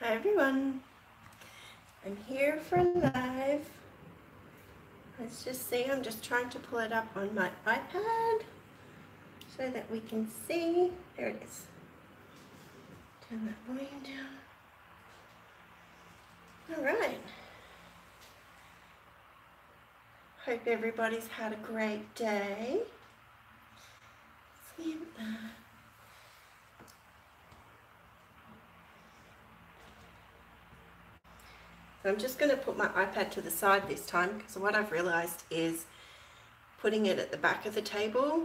Hi everyone, I'm here for live. Let's just see, I'm just trying to pull it up on my iPad so that we can see. There it is. Turn that volume down. Alright. Hope everybody's had a great day. See So I'm just going to put my iPad to the side this time because what I've realized is putting it at the back of the table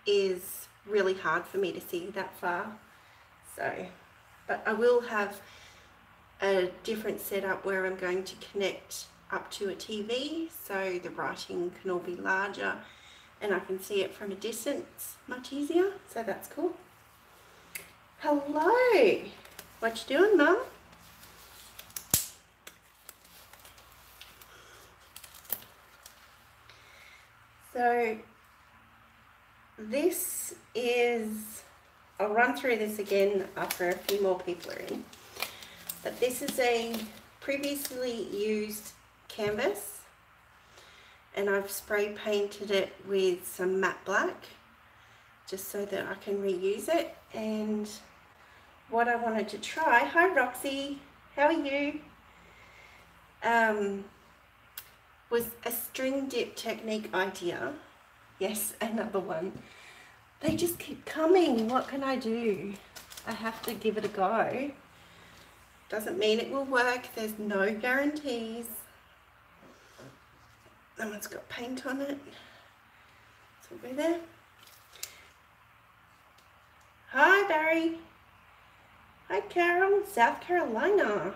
is really hard for me to see that far. But I will have a different setup where I'm going to connect up to a TV so the writing can all be larger and I can see it from a distance much easier, so that's cool. Hello, what you doing, Mum? So this is, I'll run through this again after a few more people are in, but this is a previously used canvas and I've spray painted it with some matte black just so that I can reuse it. And what I wanted to try, hi Roxy, how are you? Was a string dip technique idea. Yes, another one. They just keep coming. What can I do? I have to give it a go. Doesn't mean it will work. There's no guarantees. That one's got paint on it. So we'll go there. Hi Barry. Hi Carol, South Carolina.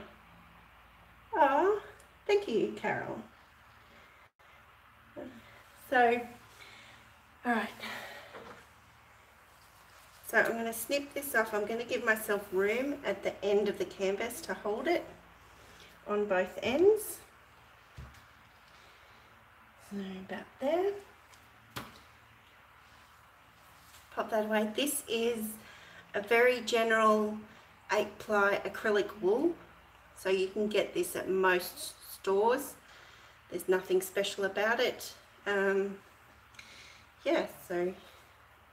Oh, thank you, Carol. So, all right. So I'm going to snip this off. I'm going to give myself room at the end of the canvas to hold it on both ends. So about there. Pop that away. This is a very general 8-ply acrylic wool. So you can get this at most stores. There's nothing special about it. Yeah, so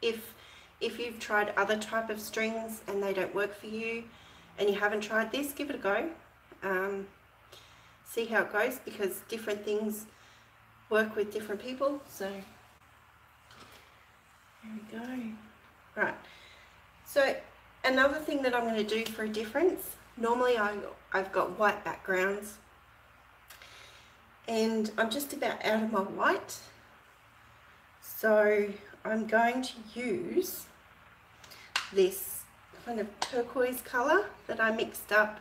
if you've tried other type of strings and they don't work for you and you haven't tried this, give it a go. See how it goes, because different things work with different people. So there we go. Right, so another thing that I'm going to do for a difference, normally I've got white backgrounds and I'm just about out of my white, so I'm going to use this kind of turquoise colour that I mixed up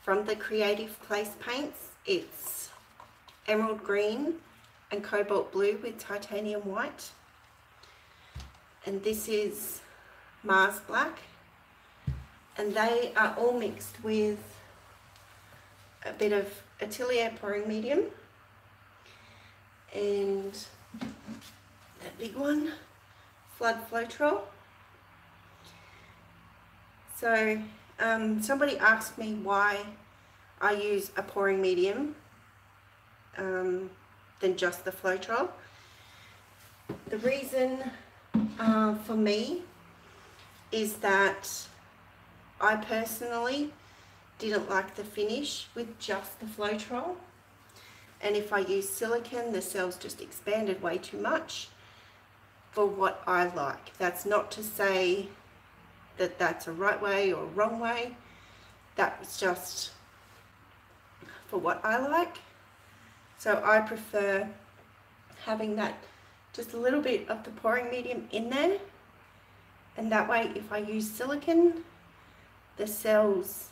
from the Creative Place paints. It's emerald green and cobalt blue with titanium white, and this is Mars black, and they are all mixed with a bit of Atelier pouring medium and that big one, Flood Floetrol. So somebody asked me why I use a pouring medium than just the Floetrol. The reason for me is that I personally didn't like the finish with just the Floetrol, and if I use silicone, the cells just expanded way too much for what I like. That's not to say that that's a right way or wrong way. That was just for what I like. So I prefer having that, just a little bit of the pouring medium in there, and that way if I use silicone, the cells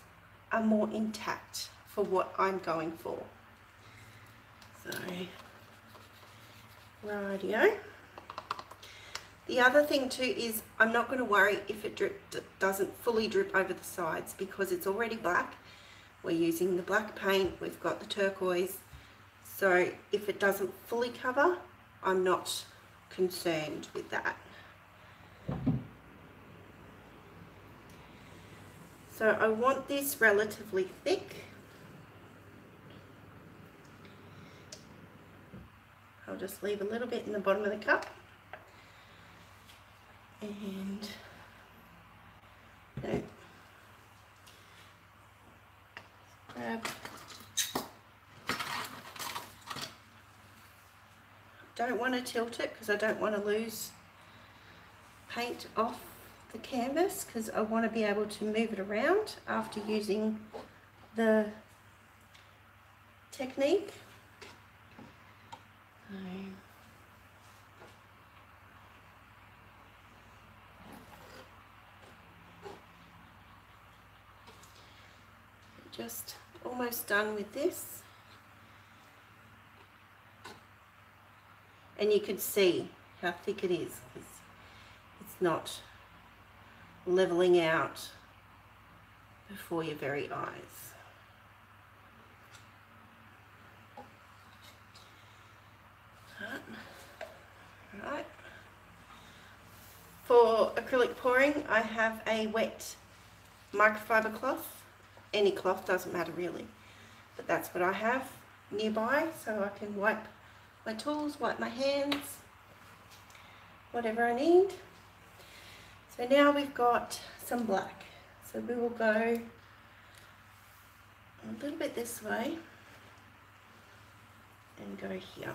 are more intact for what I'm going for. So, rightio. The other thing too is I'm not going to worry if it doesn't fully drip over the sides, because it's already black. We're using the black paint, we've got the turquoise, so if it doesn't fully cover, I'm not concerned with that. So I want this relatively thick. I'll just leave a little bit in the bottom of the cup. And grab. Don't want to tilt it because I don't want to lose paint off the canvas, because I want to be able to move it around after using the technique. Just almost done with this, and you can see how thick it is. It's not leveling out before your very eyes. Right. For acrylic pouring, I have a wet microfiber cloth. Any cloth, doesn't matter really, but that's what I have nearby, so I can wipe my tools, wipe my hands, whatever I need. So now we've got some black, so we will go a little bit this way and go here.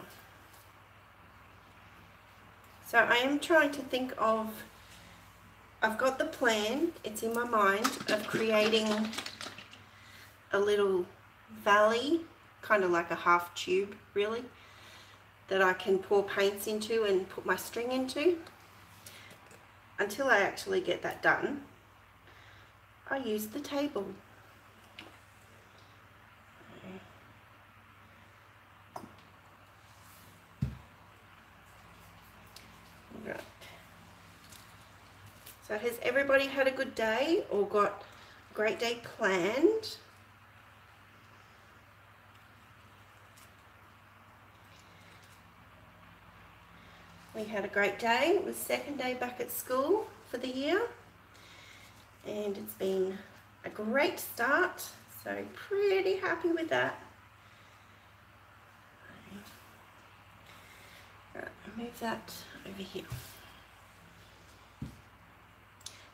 So I am trying to think of, I've got the plan, it's in my mind, of creating a little valley, kind of like a half tube really, that I can pour paints into and put my string into. Until I actually get that done, I use the table. Right. So has everybody had a good day or got a great day planned? We had a great day. It was second day back at school for the year, and it's been a great start, so pretty happy with that. Right, move that over here.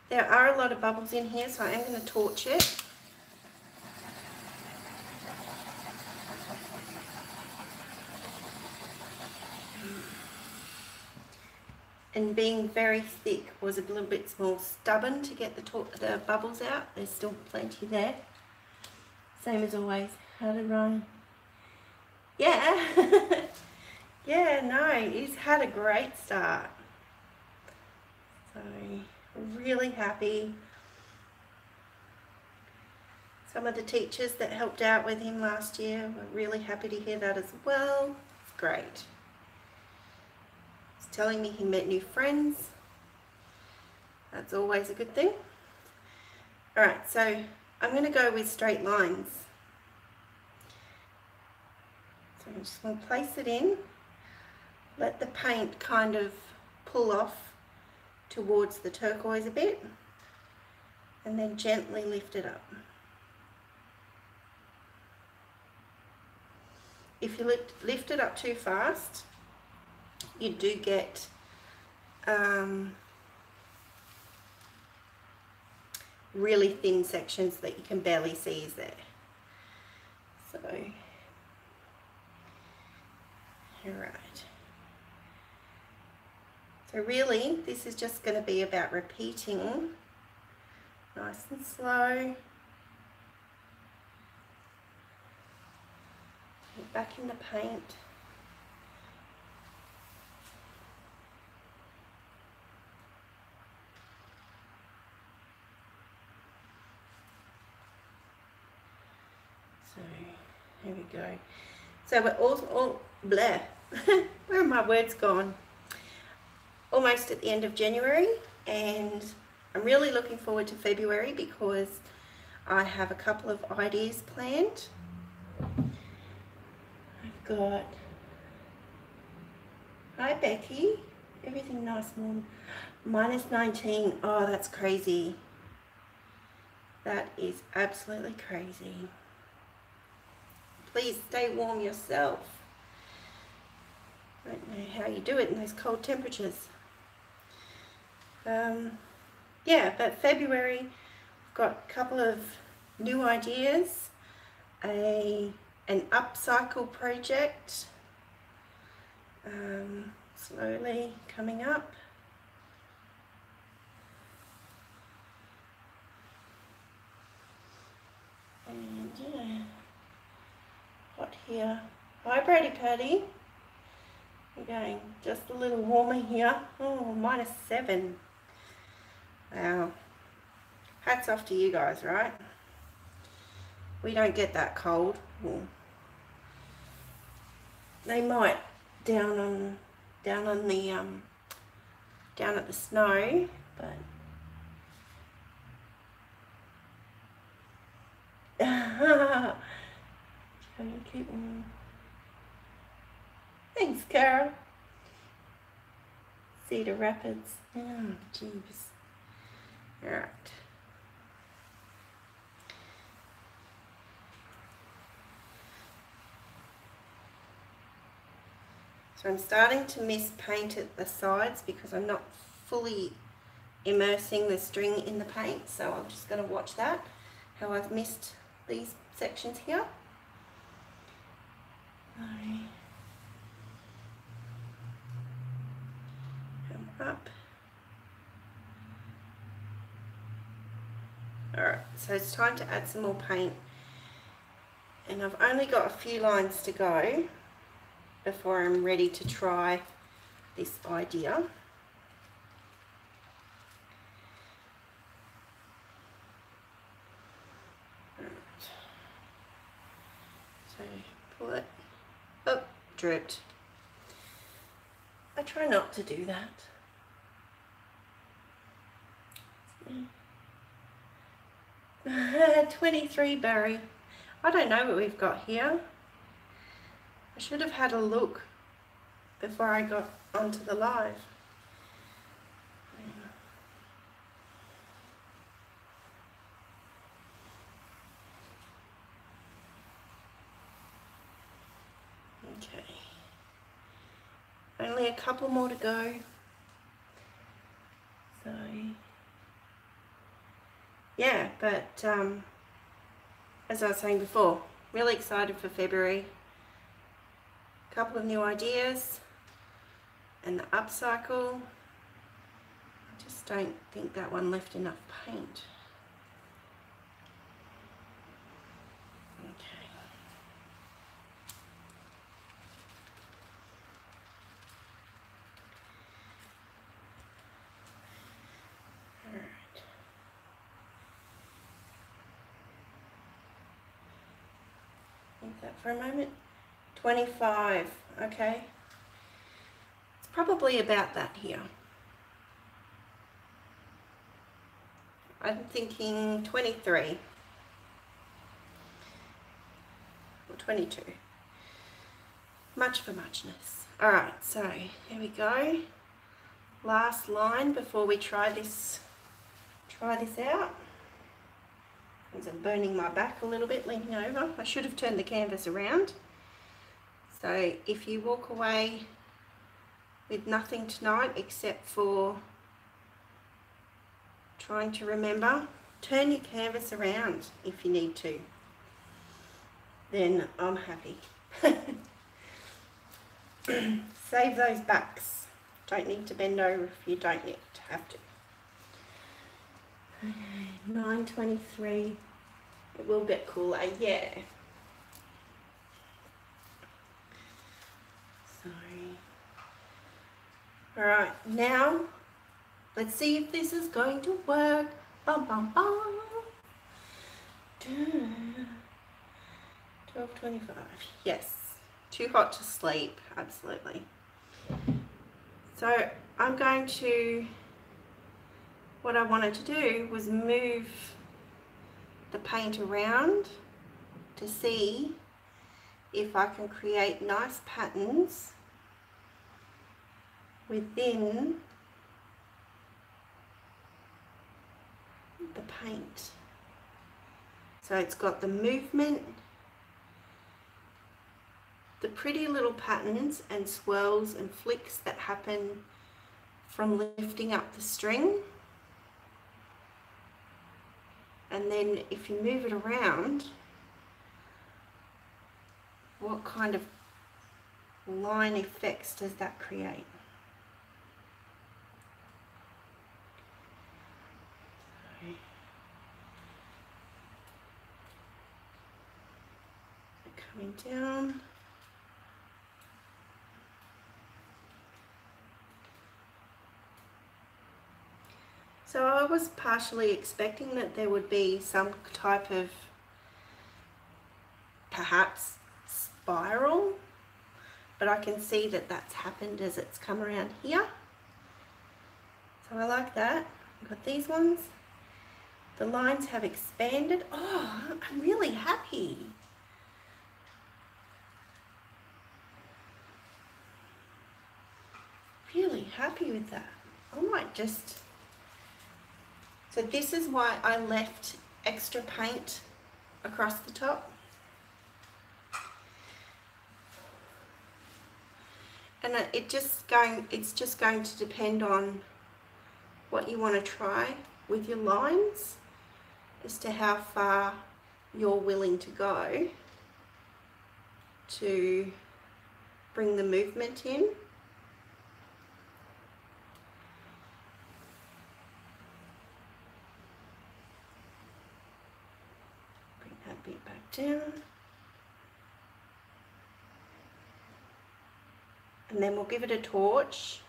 There are a lot of bubbles in here, so I am going to torch it. And being very thick was a little bit more stubborn to get the bubbles out. There's still plenty there. Same as always. How did Ryan? Yeah. Yeah, no, he's had a great start. So, really happy. Some of the teachers that helped out with him last year were really happy to hear that as well. It's great. Telling me he met new friends. That's always a good thing. Alright, so I'm going to go with straight lines. So I'm just going to place it in, let the paint kind of pull off towards the turquoise a bit, and then gently lift it up. If you lift it up too fast, you do get really thin sections that you can barely see is there. So, alright. So really, this is just going to be about repeating nice and slow. Get back in the paint. So, here we go. So we're all blah. Where are my words gone? Almost at the end of January, and I'm really looking forward to February because I have a couple of ideas planned. I've got, hi Becky, everything nice and warm. -19, oh that's crazy. That is absolutely crazy. Please stay warm yourself. I don't know how you do it in those cold temperatures. Yeah, but February, I've got a couple of new ideas, an upcycle project, slowly coming up. And yeah, hot here. Hi Brady Patty. We're going just a little warmer here. Oh, -7. Wow. Hats off to you guys, right? We don't get that cold. Well, they might down at the snow, but trying to keep warm. Thanks, Carol. Cedar Rapids. Oh, jeez. All right. So I'm starting to miss paint at the sides because I'm not fully immersing the string in the paint. So I'm just going to watch that, how I've missed these sections here. Come up. Alright, so it's time to add some more paint. And I've only got a few lines to go before I'm ready to try this idea. So pull it. Oh, dripped. I try not to do that. 23 Barry. I don't know what we've got here. I should have had a look before I got onto the live. Okay. Only a couple more to go. So yeah, but as I was saying before, really excited for February. A couple of new ideas and the upcycle. I just don't think that one left enough paint. Okay. All right. Think that for a moment. 25, okay. It's probably about that here. I'm thinking 23 or 22. Much for muchness. All right, so here we go. Last line before we try this out. As I'm burning my back a little bit, leaning over. I should have turned the canvas around. So if you walk away with nothing tonight except for trying to remember, turn your canvas around if you need to. Then I'm happy. Save those backs. Don't need to bend over if you don't yet have to. Okay, 9:23. It will get cooler, yeah. Sorry. Alright, now let's see if this is going to work. Bum, bum, bum. 12:25. Yes. Too hot to sleep. Absolutely. So I'm going to, what I wanted to do was move the paint around to see if I can create nice patterns within the paint. So it's got the movement, the pretty little patterns and swirls and flicks that happen from lifting up the string. And then if you move it around, what kind of line effects does that create? Coming down. So I was partially expecting that there would be some type of perhaps spiral, but I can see that that's happened as it's come around here. So I like that. I've got these ones. The lines have expanded. Oh, I'm really happy. Really happy with that. I might just... So this is why I left extra paint across the top. And it's just going to depend on what you want to try with your lines as to how far you're willing to go to bring the movement in. Bring that bit back down. And then we'll give it a torch.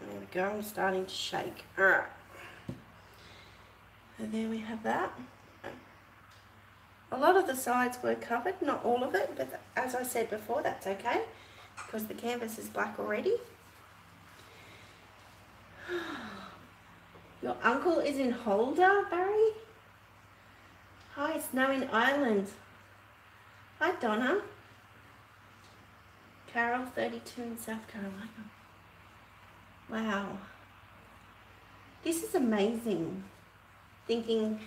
There we go, I'm starting to shake. All right. So there we have that. A lot of the sides were covered, not all of it, but as I said before, that's okay because the canvas is black already. Your uncle is in Holder, Barry? Hi, Snowing Island. Hi, Donna. Carol, 32 in South Carolina. Wow. This is amazing. Thinking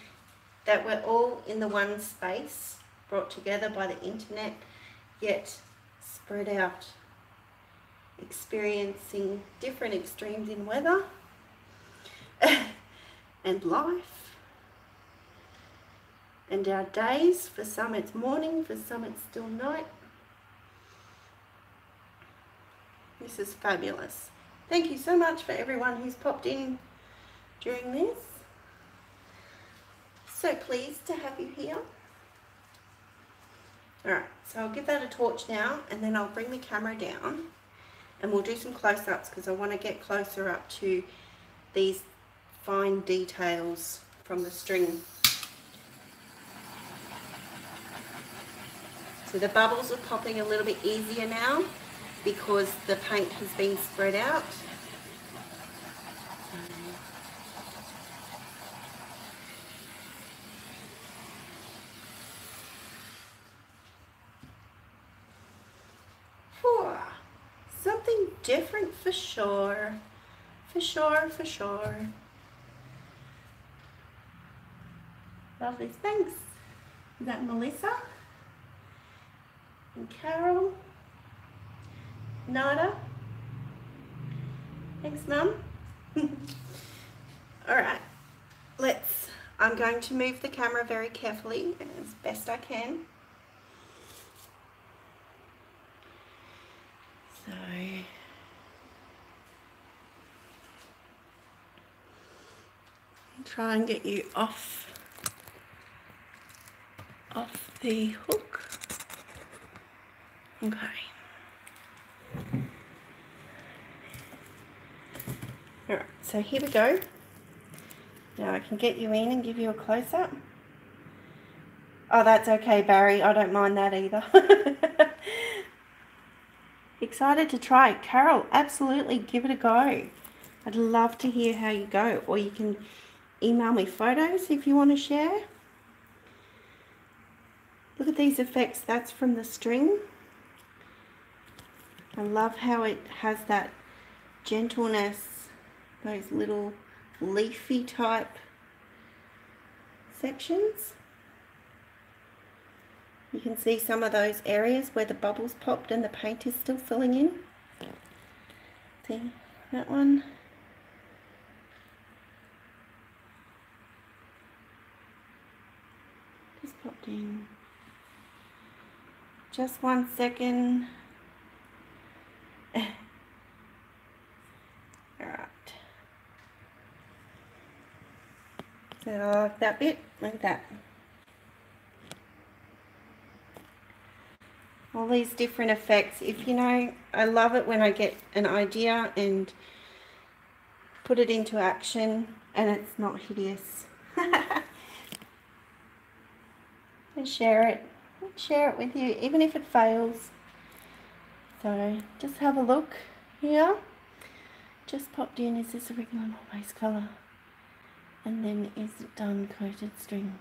that we're all in the one space, brought together by the internet, yet spread out, experiencing different extremes in weather and life and our days. For some it's morning, for some it's still night. This is fabulous. Thank you so much for everyone who's popped in during this. So pleased to have you here. Alright, so I'll give that a torch now and then I'll bring the camera down and we'll do some close-ups because I want to get closer up to these fine details from the string. So the bubbles are popping a little bit easier now because the paint has been spread out. Something different for sure. For sure, for sure. Lovely, thanks. Is that Melissa? And Carol? Nada? Thanks, Mum. Alright, I'm going to move the camera very carefully as best I can. So, try and get you off the hook. Okay. Alright, so here we go. Now I can get you in and give you a close-up. Oh, that's okay, Barry. I don't mind that either. Excited to try it. Carol, absolutely, give it a go. I'd love to hear how you go. Or you can email me photos if you want to share. Look at these effects. That's from the string. I love how it has that gentleness, those little leafy type sections. You can see some of those areas where the bubbles popped and the paint is still filling in. See that one? Just popped in. Just 1 second. Alright. So I like that bit, like that. All these different effects. If you know, I love it when I get an idea and put it into action and it's not hideous. And share it with you, even if it fails. So just have a look here. Just popped in, is this a regular or base colour? And then is it done coated string?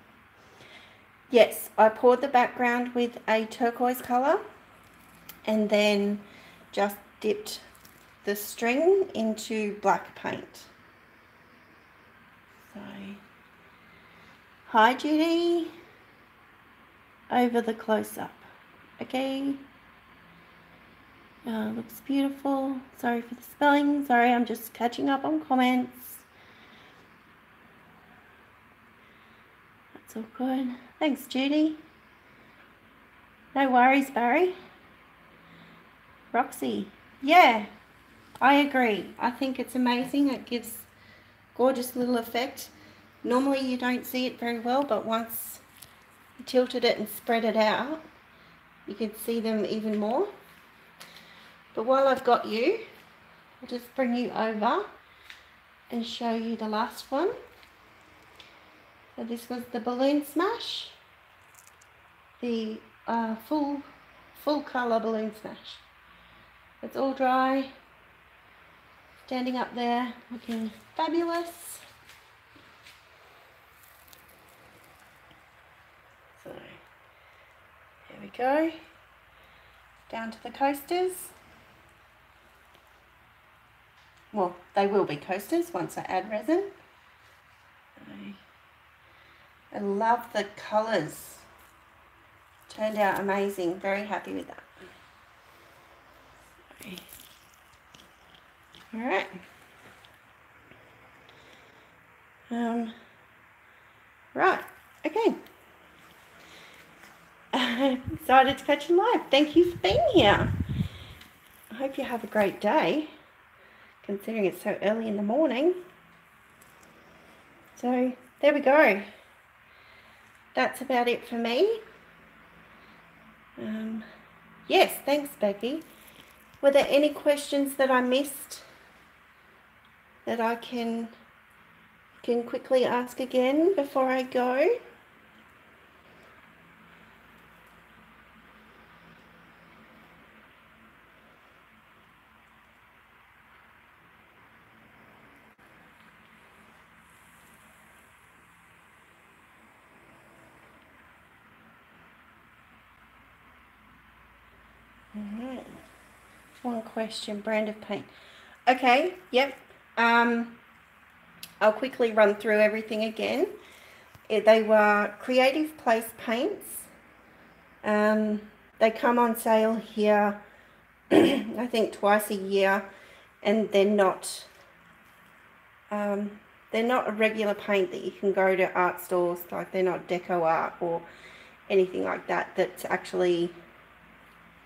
Yes, I poured the background with a turquoise colour and then just dipped the string into black paint. So, hi Judy, over the close-up, okay? Looks beautiful. Sorry for the spelling, sorry, I'm just catching up on comments. That's all good. Thanks, Judy. No worries, Barry. Roxy. Yeah, I agree. I think it's amazing. It gives gorgeous little effect. Normally you don't see it very well, but once you tilted it and spread it out, you can see them even more. But while I've got you, I'll just bring you over and show you the last one. So this was the Balloon Smash, the full colour Balloon Smash. It's all dry, standing up there, looking fabulous. So here we go, down to the coasters. Well, they will be coasters once I add resin. I love the colours. Turned out amazing. Very happy with that. Alright. Right. Okay. I'm excited to catch you live. Thank you for being here. I hope you have a great day, considering it's so early in the morning. So there we go. That's about it for me. Yes, thanks, Becky. Were there any questions that I missed that I can quickly ask again before I go? Alright. One question, brand of paint. Okay, yep. I'll quickly run through everything again. They were Creative Place paints. They come on sale here, I think twice a year, and they're not a regular paint that you can go to art stores, like they're not Deco Art or anything like that, that's actually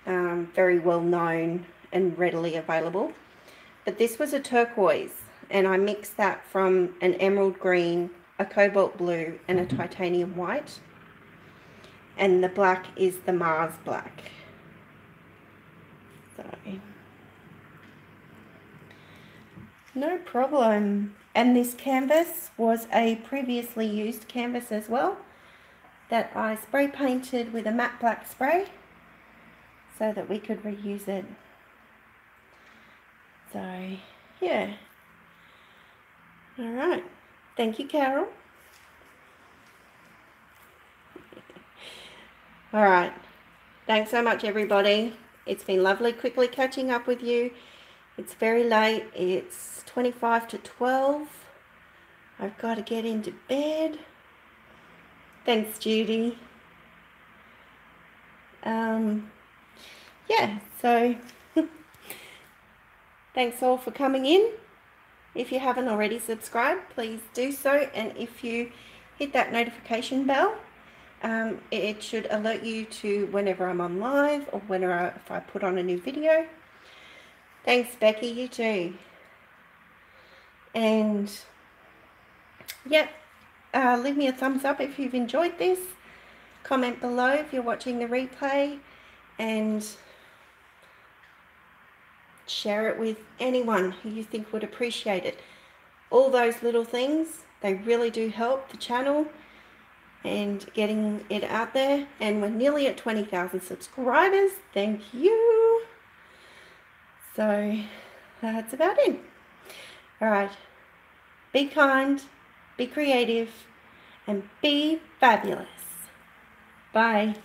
very well known and readily available. But this was a turquoise, and I mixed that from an emerald green, a cobalt blue, and a titanium white. And the black is the Mars black. So, no problem. And this canvas was a previously used canvas as well, that I spray painted with a matte black spray so that we could reuse it. So, yeah. Alright. Thank you, Carol. Alright. Thanks so much, everybody. It's been lovely quickly catching up with you. It's very late. It's 25 to 12. I've got to get into bed. Thanks, Judy. Yeah, so thanks all for coming in. If you haven't already subscribed, please do so. And if you hit that notification bell, it should alert you to whenever I'm on live or whenever if I put on a new video. Thanks, Becky. You too. And yeah, leave me a thumbs up if you've enjoyed this. Comment below if you're watching the replay, and share it with anyone who you think would appreciate it. All those little things, they really do help the channel and getting it out there. And we're nearly at 20,000 subscribers. Thank you. So that's about it. All right. Be kind, be creative, and be fabulous. Bye.